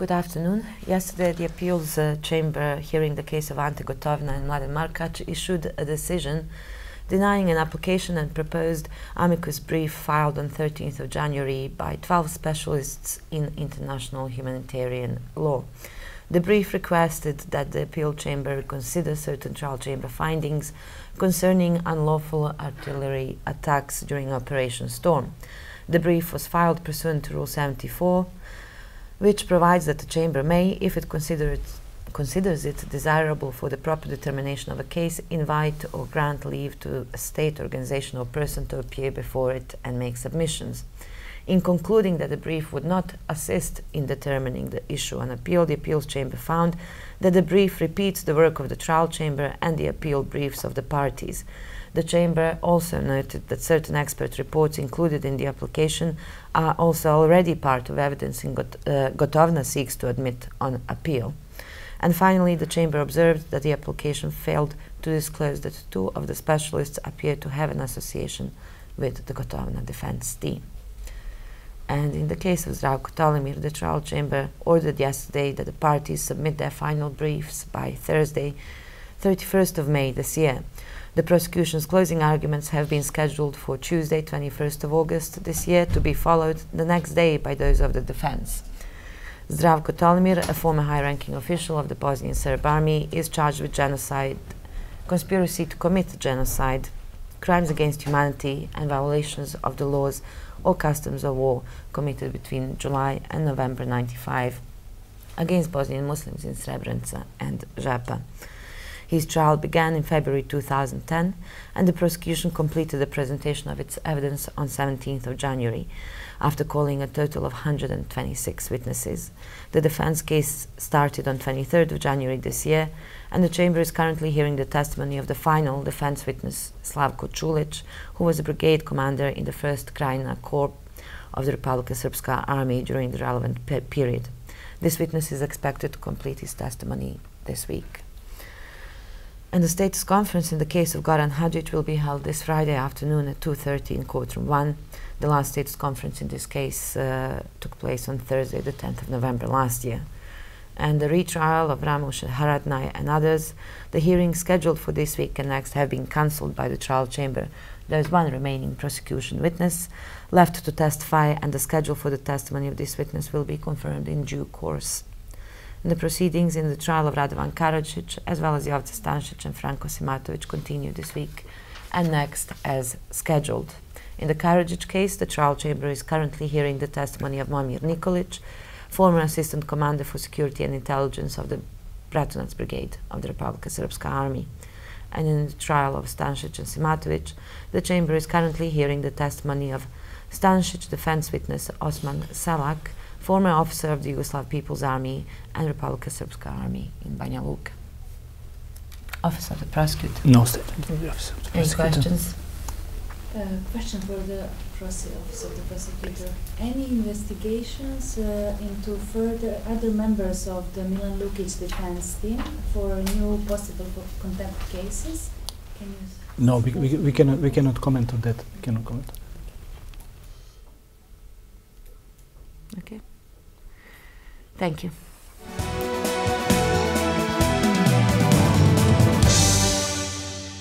Good afternoon. Yesterday, the Appeals Chamber, hearing the case of Ante, Gotovina and Mladen Markač, issued a decision denying an application and proposed amicus brief filed on 13th of January by 12 specialists in international humanitarian law. The brief requested that the Appeal Chamber consider certain trial chamber findings concerning unlawful artillery attacks during Operation Storm. The brief was filed pursuant to Rule 74, which provides that the Chamber may, if it considers it desirable for the proper determination of a case, invite or grant leave to a state, organization or person to appear before it and make submissions. In concluding that the brief would not assist in determining the issue on appeal, the Appeals Chamber found that the brief repeats the work of the trial chamber and the appeal briefs of the parties. The Chamber also noted that certain expert reports included in the application are also already part of evidence in Gotovina seeks to admit on appeal. And finally, the Chamber observed that the application failed to disclose that two of the specialists appear to have an association with the Gotovina defense team. And in the case of Zdravko Tolimir, the trial chamber ordered yesterday that the parties submit their final briefs by Thursday, 31st of May this year. The prosecution's closing arguments have been scheduled for Tuesday, 21st of August this year, to be followed the next day by those of the defense. Zdravko Tolimir, a former high-ranking official of the Bosnian Serb army, is charged with genocide, conspiracy to commit genocide, crimes against humanity, and violations of the laws or customs of war committed between July and November 1995 against Bosnian Muslims in Srebrenica and Žepa. His trial began in February 2010, and the prosecution completed the presentation of its evidence on 17th of January, after calling a total of 126 witnesses. The defense case started on 23rd of January this year, and the Chamber is currently hearing the testimony of the final defense witness, Slavko Čulić, who was a brigade commander in the 1st Krajina Corps of the Republika Srpska Army during the relevant period. This witness is expected to complete his testimony this week. And the status conference in the case of Goran Hadžić will be held this Friday afternoon at 2:30 in Courtroom 1. The last status conference in this case took place on Thursday, the 10th of November last year. And the retrial of Ramush Haradnaj and others, the hearings scheduled for this week and next have been cancelled by the trial chamber. There is one remaining prosecution witness left to testify, and the schedule for the testimony of this witness will be confirmed in due course. The proceedings in the trial of Radovan Karadzic, as well as Jovica Stančić and Franko Simatović, continue this week and next as scheduled. In the Karadzic case, the trial chamber is currently hearing the testimony of Momir Nikolić, former assistant commander for security and intelligence of the Bratunac Brigade of the Republika Srpska Army. And in the trial of Stančić and Simatović, the chamber is currently hearing the testimony of Stančić defense witness Osman Selak, former officer of the Yugoslav People's Army and Republika Srpska Army in Banja Luka. Office of the Prosecutor. No statement of the Office of the Prosecutor. Any questions? Question for the Office of the Prosecutor. Any investigations into further other members of the Milan Lukic defense team for new possible contempt cases? Can you No, we cannot comment on that. We cannot comment. Okay. Thank you.